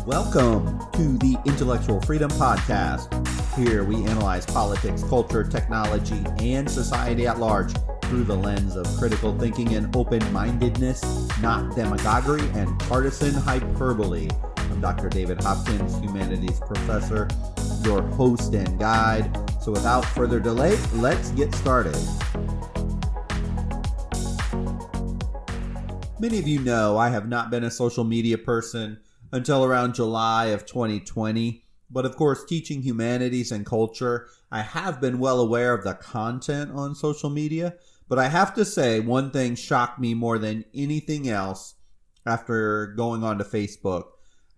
Welcome to the Intellectual Freedom Podcast. Here we analyze politics, culture, technology, and society at large through the lens of critical thinking and open-mindedness, not demagoguery and partisan hyperbole. I'm Dr. David Hopkins, humanities professor, your host and guide. So without further delay, let's get started. Many of you know I have not been a social media person until around July of 2020. But of course, teaching humanities and culture, I have been well aware of the content on social media. But I have to say, one thing shocked me more than anything else after going onto Facebook,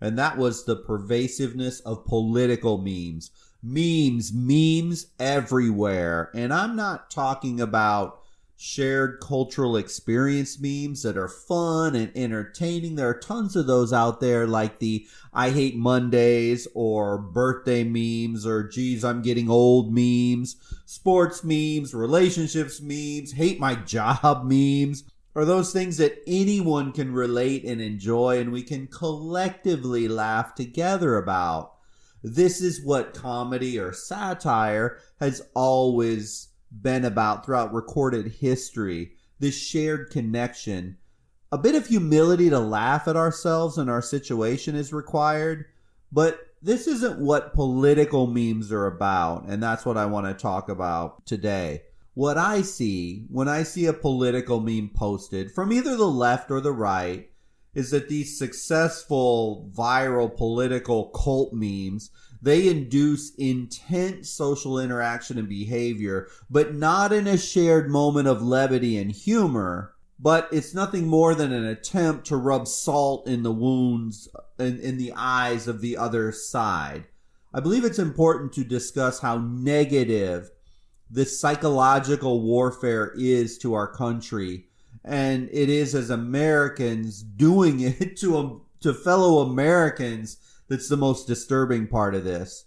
and that was the pervasiveness of political memes. Memes everywhere. And I'm not talking about shared cultural experience memes that are fun and entertaining. There are tons of those out there, like the I hate Mondays or birthday memes or geez, I'm getting old memes, sports memes, relationships memes, hate my job memes, or those things that anyone can relate and enjoy and we can collectively laugh together about. This is what comedy or satire has always been about throughout recorded history, this shared connection. A bit of humility to laugh at ourselves and our situation is required, but this isn't what political memes are about, and that's what I want to talk about today. What I see when I see a political meme posted from either the left or the right is that these successful viral political cult memes, they induce intense social interaction and behavior, but not in a shared moment of levity and humor. But it's nothing more than an attempt to rub salt in the wounds in the eyes of the other side. I believe it's important to discuss how negative this psychological warfare is to our country. And it is as Americans doing it to fellow Americans that's the most disturbing part of this.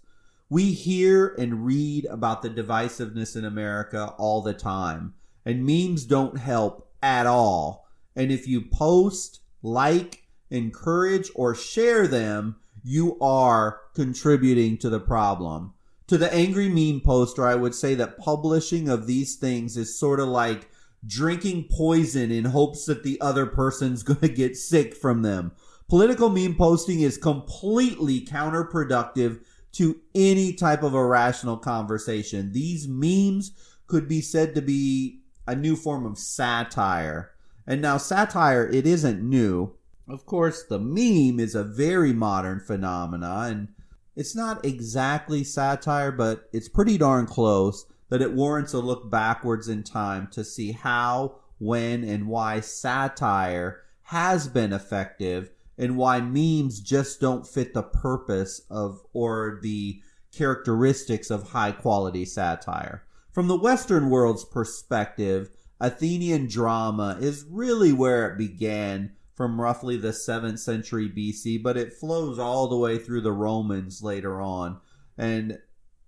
We hear and read about the divisiveness in America all the time, and memes don't help at all. And if you post, like, encourage, or share them, you are contributing to the problem. To the angry meme poster, I would say that publishing of these things is sort of like drinking poison in hopes that the other person's going to get sick from them. Political meme posting is completely counterproductive to any type of a rational conversation. These memes could be said to be a new form of satire. And now satire, it isn't new. Of course, the meme is a very modern phenomena, and it's not exactly satire, but it's pretty darn close that it warrants a look backwards in time to see how, when, and why satire has been effective and why memes just don't fit the purpose of or the characteristics of high quality satire. From the Western world's perspective, Athenian drama is really where it began from roughly the 7th century BC, but it flows all the way through the Romans later on. And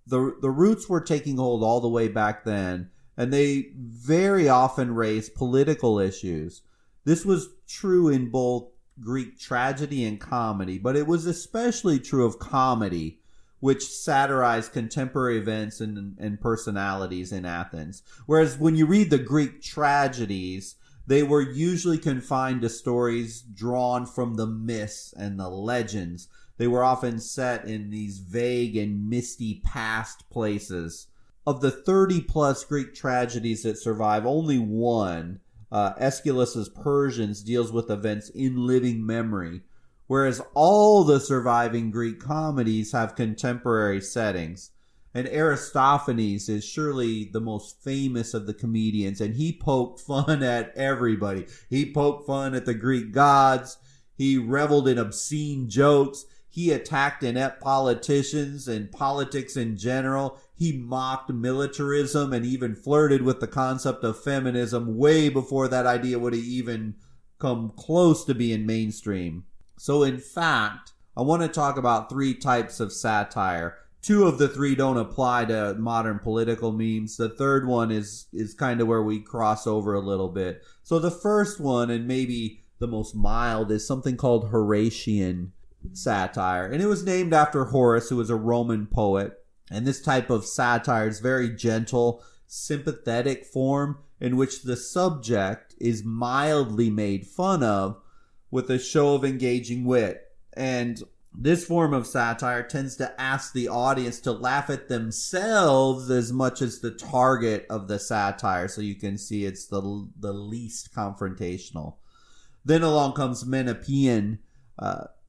the roots were taking hold all the way back then, and they very often raised political issues. This was true in both Greek tragedy and comedy, but it was especially true of comedy, which satirized contemporary events and personalities in Athens. Whereas when you read the Greek tragedies, they were usually confined to stories drawn from the myths and the legends. They were often set in these vague and misty past places. Of the 30-plus Greek tragedies that survive, only one, Aeschylus's Persians, deals with events in living memory, whereas all the surviving Greek comedies have contemporary settings. And Aristophanes is surely the most famous of the comedians, and he poked fun at everybody. He poked fun at the Greek gods. He reveled in obscene jokes. He attacked inept politicians and politics in general. He mocked militarism and even flirted with the concept of feminism way before that idea would have even come close to being mainstream. So in fact, I want to talk about 3 types of satire. 2 of the 3 don't apply to modern political memes. The third one is kind of where we cross over a little bit. So the first one, and maybe the most mild, is something called Horatian satire, and it was named after Horace, who was a Roman poet. And this type of satire is very gentle, sympathetic form in which the subject is mildly made fun of with a show of engaging wit. And this form of satire tends to ask the audience to laugh at themselves as much as the target of the satire. So you can see it's the least confrontational. Then along comes Menippean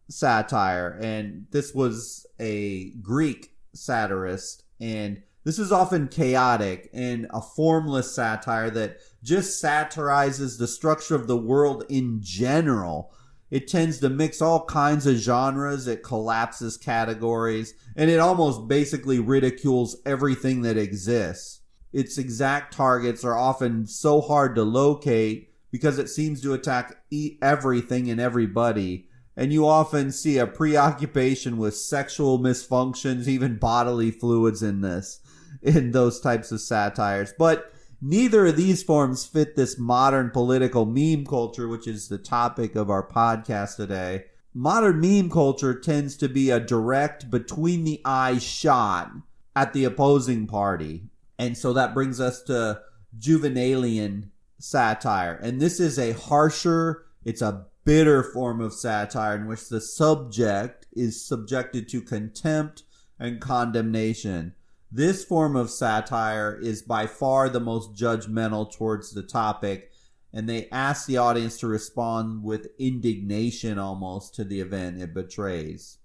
satire, and this was a Greek satirist, and this is often chaotic and a formless satire that just satirizes the structure of the world in general. It tends to mix all kinds of genres, it collapses categories, and it almost basically ridicules everything that exists. Its exact targets are often so hard to locate because it seems to attack everything and everybody. And you often see a preoccupation with sexual dysfunctions, even bodily fluids in those types of satires. But neither of these forms fit this modern political meme culture, which is the topic of our podcast today. Modern meme culture tends to be a direct, between-the-eyes shot at the opposing party. And so that brings us to Juvenalian satire. And this is a harsher, it's a bitter form of satire in which the subject is subjected to contempt and condemnation. This form of satire is by far the most judgmental towards the topic, and they ask the audience to respond with indignation almost to the event it betrays.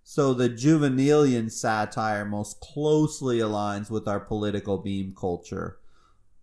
So the Juvenalian satire most closely aligns with our political meme culture.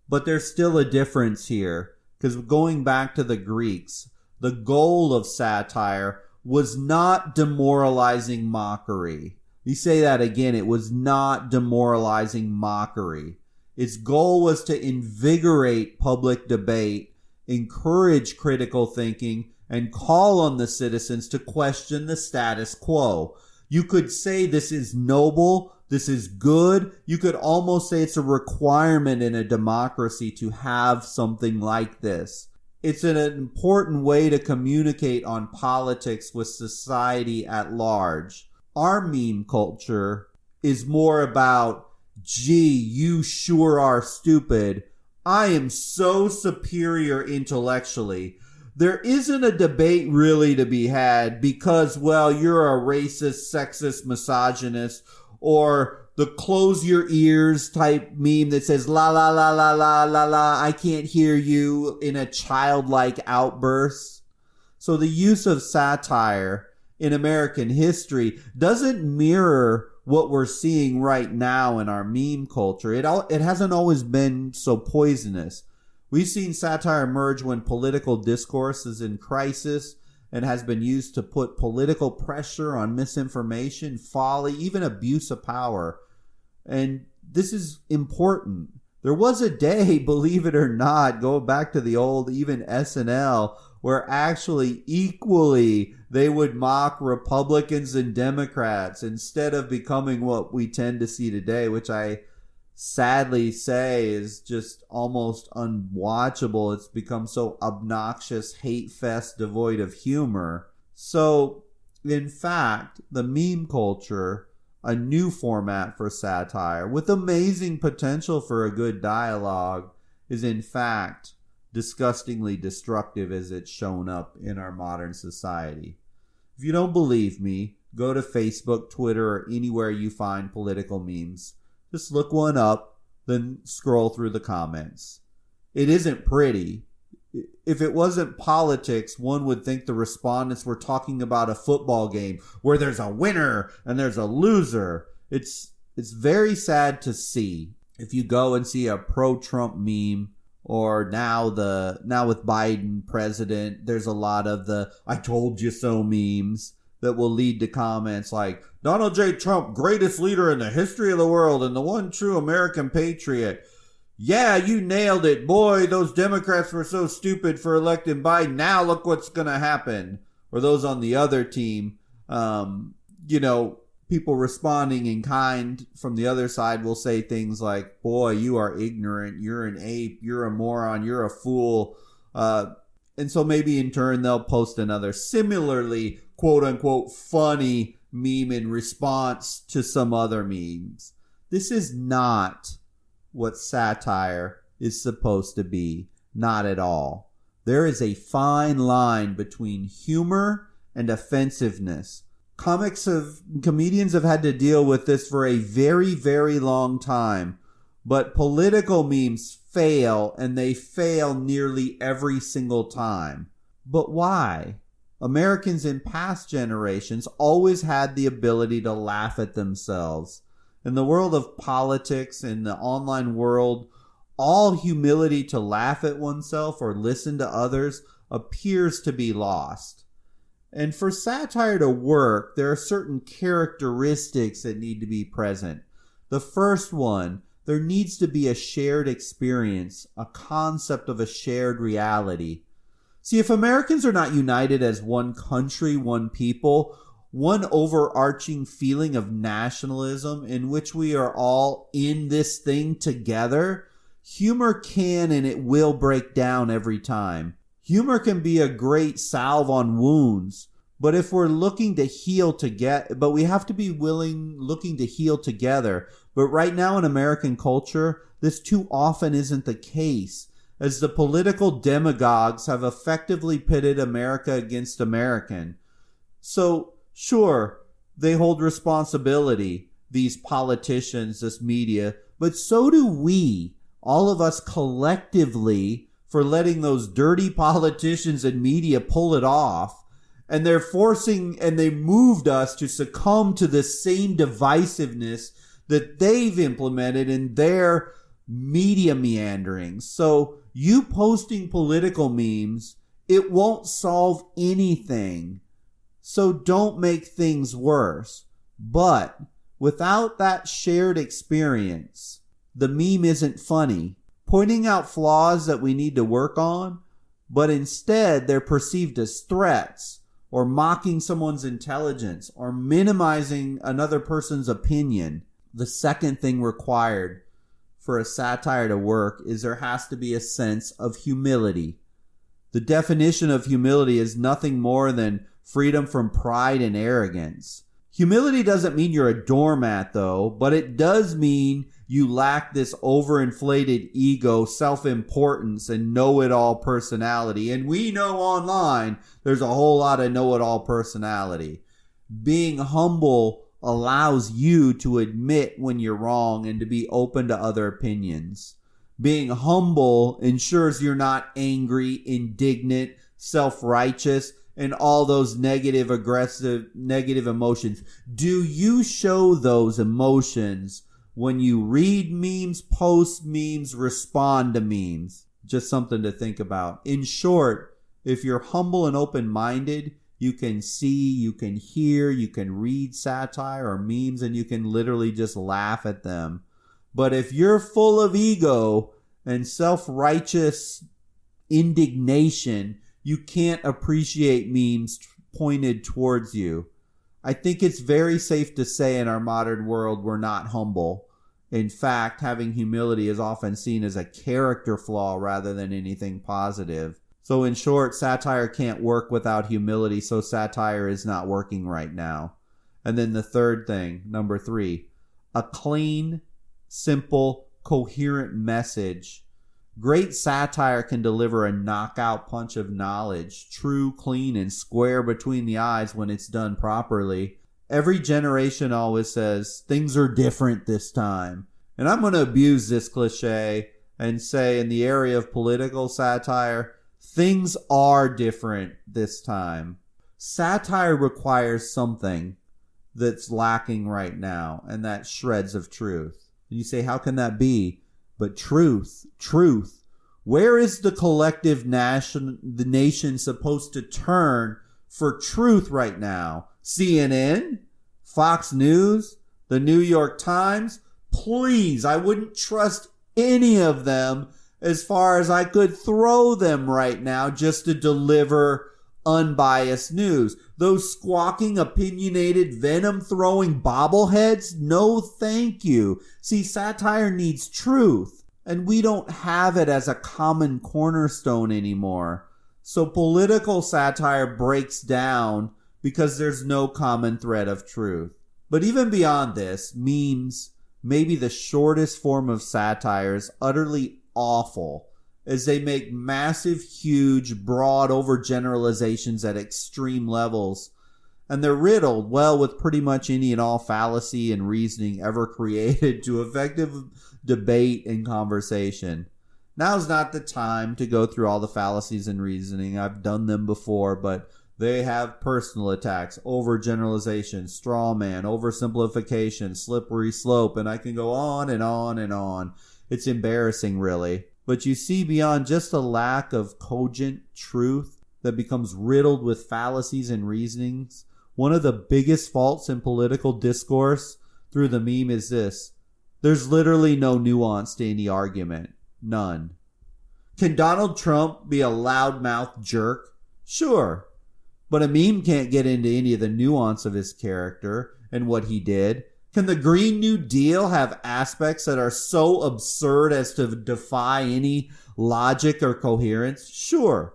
But there's still a difference here, because going back to the Greeks, the goal of satire was not demoralizing mockery. You say that again, it was not demoralizing mockery. Its goal was to invigorate public debate, encourage critical thinking, and call on the citizens to question the status quo. You could say this is noble, this is good. You could almost say it's a requirement in a democracy to have something like this. It's an important way to communicate on politics with society at large. Our meme culture is more about, gee, you sure are stupid. I am so superior intellectually. There isn't a debate really to be had because, well, you're a racist, sexist, misogynist, or the close your ears type meme that says la la la la la la la, I can't hear you, in a childlike outburst. So the use of satire in American history doesn't mirror what we're seeing right now in our meme culture. It hasn't always been so poisonous. We've seen satire emerge when political discourse is in crisis and has been used to put political pressure on misinformation, folly, even abuse of power. And this is important. There was a day, believe it or not, go back to the old even SNL, where actually equally they would mock Republicans and Democrats instead of becoming what we tend to see today, which I sadly say is just almost unwatchable. It's become so obnoxious, hate fest, devoid of humor. So, in fact, the meme culture, a new format for satire with amazing potential for a good dialogue, is in fact disgustingly destructive as it's shown up in our modern society. If you don't believe me, go to Facebook, Twitter, or anywhere you find political memes. Just look one up, then scroll through the comments. It isn't pretty. If it wasn't politics, one would think the respondents were talking about a football game where there's a winner and there's a loser. It's very sad to see. If you go and see a pro-Trump meme, or now with Biden president, there's a lot of the I told you so memes that will lead to comments like, Donald J. Trump, greatest leader in the history of the world and the one true American patriot. Yeah, you nailed it. Boy, those Democrats were so stupid for electing Biden. Now look what's going to happen. Or those on the other team, people responding in kind from the other side will say things like, boy, you are ignorant. You're an ape. You're a moron. You're a fool. And so maybe in turn they'll post another similarly quote unquote funny meme in response to some other memes. This is not what satire is supposed to be. Not at all. There is a fine line between humor and offensiveness. Comedians have had to deal with this for a very, very long time. But political memes fail, and they fail nearly every single time. But why? Americans in past generations always had the ability to laugh at themselves. In the world of politics, in the online world, all humility to laugh at oneself or listen to others appears to be lost. And for satire to work, there are certain characteristics that need to be present. The first one, there needs to be a shared experience, a concept of a shared reality. See, if Americans are not united as one country, one people, one overarching feeling of nationalism in which we are all in this thing together, humor can and it will break down every time. Humor can be a great salve on wounds, but if we're looking to heal together, but we have to be looking to heal together. But right now in American culture, this too often isn't the case, as the political demagogues have effectively pitted America against American. So, sure, they hold responsibility, these politicians, this media, but so do we, all of us collectively, for letting those dirty politicians and media pull it off. And they moved us to succumb to the same divisiveness that they've implemented in their media meanderings. So you posting political memes, it won't solve anything. So don't make things worse. But without that shared experience, the meme isn't funny. Pointing out flaws that we need to work on, but instead they're perceived as threats, or mocking someone's intelligence, or minimizing another person's opinion. The second thing required for a satire to work is there has to be a sense of humility. The definition of humility is nothing more than freedom from pride and arrogance. Humility doesn't mean you're a doormat, though, but it does mean you lack this overinflated ego, self-importance, and know-it-all personality. And we know online there's a whole lot of know-it-all personality. Being humble allows you to admit when you're wrong and to be open to other opinions. Being humble ensures you're not angry, indignant, self-righteous, and all those negative emotions. Do you show those emotions when you read memes, post memes, respond to memes? Just something to think about. In short, if you're humble and open-minded, you can see, you can hear, you can read satire or memes, and you can literally just laugh at them. But if you're full of ego and self-righteous indignation, you can't appreciate memes pointed towards you. I think it's very safe to say in our modern world we're not humble. In fact, having humility is often seen as a character flaw rather than anything positive. So in short, satire can't work without humility, so satire is not working right now. And then the third thing, number 3, a clean, simple, coherent message. Great satire can deliver a knockout punch of knowledge, true, clean, and square between the eyes when it's done properly. Every generation always says, things are different this time. And I'm going to abuse this cliche and say in the area of political satire, things are different this time. Satire requires something that's lacking right now, and that's shreds of truth. And you say, how can that be? But truth. Where is the collective the nation supposed to turn for truth right now? CNN? Fox News? The New York Times? Please, I wouldn't trust any of them as far as I could throw them right now just to deliver unbiased news. Those squawking, opinionated, venom-throwing bobbleheads? No, thank you. See, satire needs truth, and we don't have it as a common cornerstone anymore. So political satire breaks down because there's no common thread of truth. But even beyond this, memes, maybe the shortest form of satire, is utterly awful, as they make massive, huge, broad overgeneralizations at extreme levels. And they're riddled, well, with pretty much any and all fallacy and reasoning ever created to effective debate and conversation. Now's not the time to go through all the fallacies and reasoning. I've done them before, but they have personal attacks, overgeneralization, straw man, oversimplification, slippery slope, and I can go on and on and on. It's embarrassing, really. But you see, beyond just a lack of cogent truth that becomes riddled with fallacies and reasonings, one of the biggest faults in political discourse through the meme is this. There's literally no nuance to any argument. None. Can Donald Trump be a loudmouth jerk? Sure. But a meme can't get into any of the nuance of his character and what he did. Can the Green New Deal have aspects that are so absurd as to defy any logic or coherence? Sure.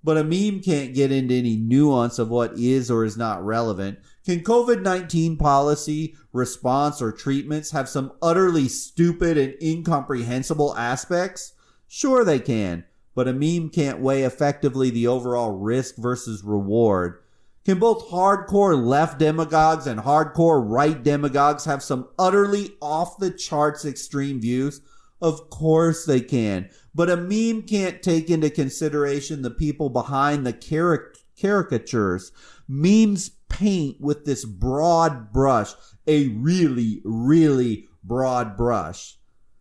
But a meme can't get into any nuance of what is or is not relevant. Can COVID-19 policy, response, or treatments have some utterly stupid and incomprehensible aspects? Sure they can. But a meme can't weigh effectively the overall risk versus reward. Can both hardcore left demagogues and hardcore right demagogues have some utterly off-the-charts extreme views? Of course they can. But a meme can't take into consideration the people behind the caricatures. Memes paint with this broad brush, a really, really broad brush.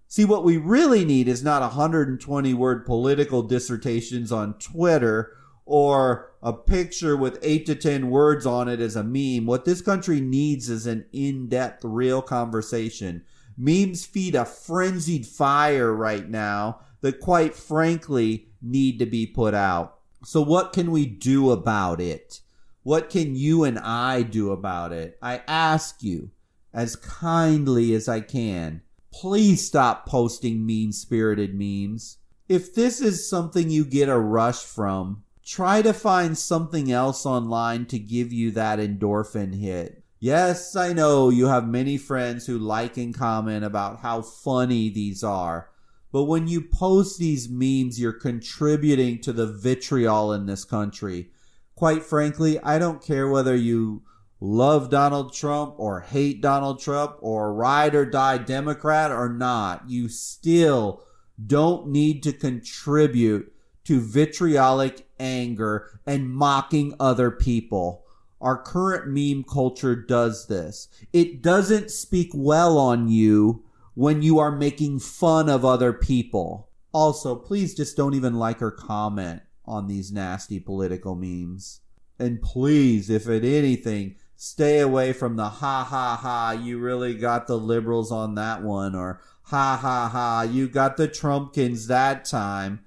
See, what we really need is not 120-word political dissertations on Twitter or a picture with 8 to 10 words on it as a meme. What this country needs is an in-depth, real conversation. Memes feed a frenzied fire right now that, quite frankly, need to be put out. So what can we do about it? What can you and I do about it? I ask you, as kindly as I can, please stop posting mean-spirited memes. If this is something you get a rush from, try to find something else online to give you that endorphin hit. Yes, I know you have many friends who like and comment about how funny these are. But when you post these memes, you're contributing to the vitriol in this country. Quite frankly, I don't care whether you love Donald Trump or hate Donald Trump or ride or die Democrat or not. You still don't need to contribute to vitriolic anger and mocking other people. Our current meme culture does this. It doesn't speak well on you when you are making fun of other people. Also, please just don't even like or comment on these nasty political memes. And please, if at anything, stay away from the ha ha ha, you really got the liberals on that one, or ha ha ha, you got the Trumpkins that time.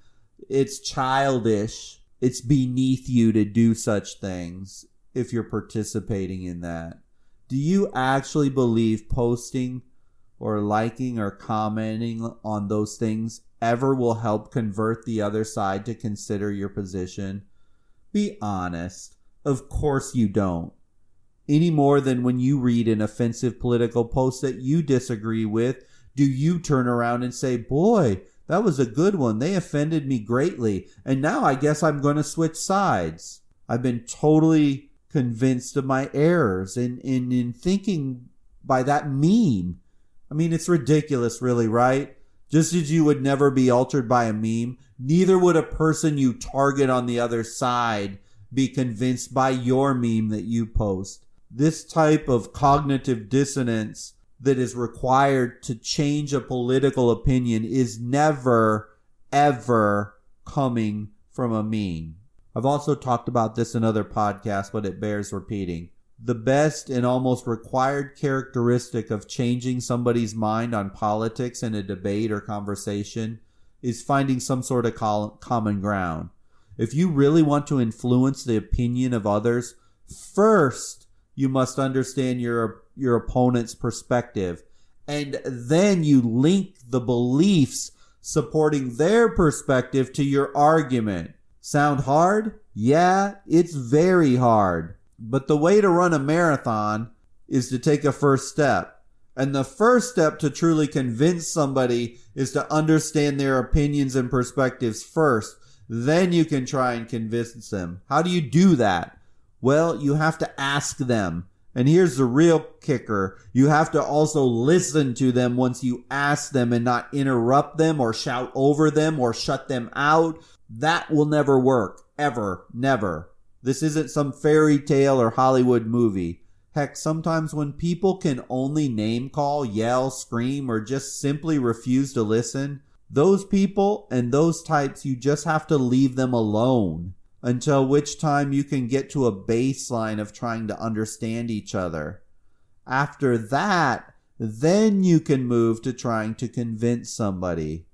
It's childish. It's beneath you to do such things if you're participating in that. Do you actually believe posting or liking or commenting on those things ever will help convert the other side to consider your position? Be honest. Of course you don't. Any more than when you read an offensive political post that you disagree with, do you turn around and say, boy, that was a good one. They offended me greatly. And now I guess I'm going to switch sides. I've been totally convinced of my errors in thinking by that meme. I mean, it's ridiculous, really, right? Just as you would never be altered by a meme, neither would a person you target on the other side be convinced by your meme that you post. This type of cognitive dissonance that is required to change a political opinion is never, ever coming from a meme. I've also talked about this in other podcasts, but it bears repeating. The best and almost required characteristic of changing somebody's mind on politics in a debate or conversation is finding some sort of common ground. If you really want to influence the opinion of others, first you must understand your opponent's perspective, and then you link the beliefs supporting their perspective to your argument. Sound hard? Yeah, it's very hard. But the way to run a marathon is to take a first step. And the first step to truly convince somebody is to understand their opinions and perspectives first. Then you can try and convince them. How do you do that? Well, you have to ask them. And here's the real kicker. You have to also listen to them once you ask them and not interrupt them or shout over them or shut them out. That will never work. Ever. Never. This isn't some fairy tale or Hollywood movie. Heck, sometimes when people can only name call, yell, scream, or just simply refuse to listen, those people and those types, you just have to leave them alone until which time you can get to a baseline of trying to understand each other. After that, then you can move to trying to convince somebody.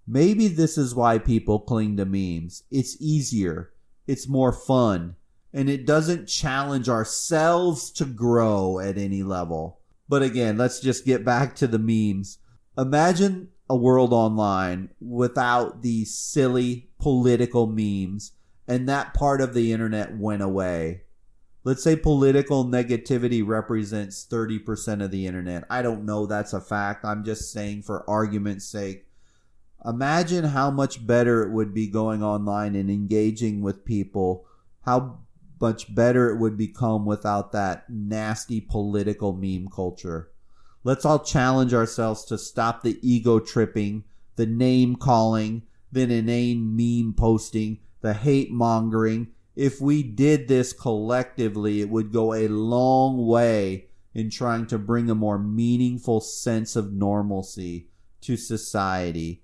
Maybe this is why people cling to memes. It's easier. It's more fun, and it doesn't challenge ourselves to grow at any level. But again, let's just get back to the memes. Imagine a world online without these silly political memes, and that part of the internet went away. Let's say political negativity represents 30% of the internet. I don't know that's a fact. I'm just saying for argument's sake. Imagine how much better it would be going online and engaging with people, how much better it would become without that nasty political meme culture. Let's all challenge ourselves to stop the ego tripping, the name calling, the inane meme posting, the hate mongering. If we did this collectively, it would go a long way in trying to bring a more meaningful sense of normalcy to society.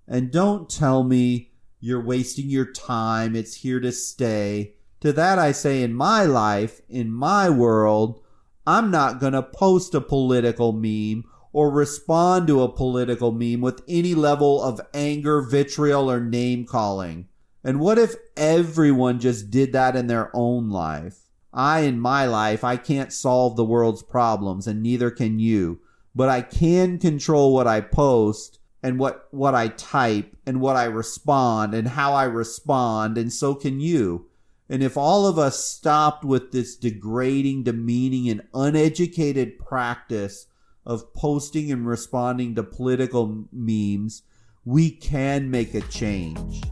And don't tell me you're wasting your time, it's here to stay. To that I say, in my life, in my world, I'm not going to post a political meme or respond to a political meme with any level of anger, vitriol, or name calling. And what if everyone just did that in their own life? In my life, I can't solve the world's problems, and neither can you. But I can control what I post and what I type and what I respond and how I respond, and so can you. And if all of us stopped with this degrading, demeaning, and uneducated practice of posting and responding to political memes, we can make a change.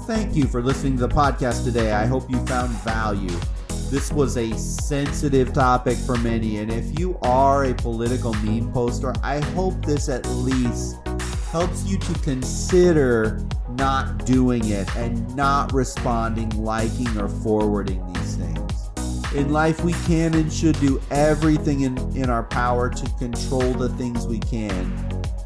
Thank you for listening to the podcast today. I hope you found value. This was a sensitive topic for many, and if you are a political meme poster, I hope this at least helps you to consider not doing it and not responding, liking, or forwarding these things. In life, we can and should do everything in our power to control the things we can.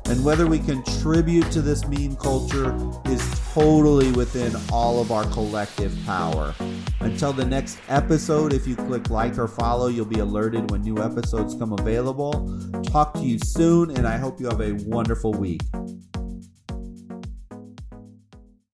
And whether we contribute to this meme culture is totally within all of our collective power. Until the next episode, if you click like or follow, you'll be alerted when new episodes come available. Talk to you soon, and I hope you have a wonderful week.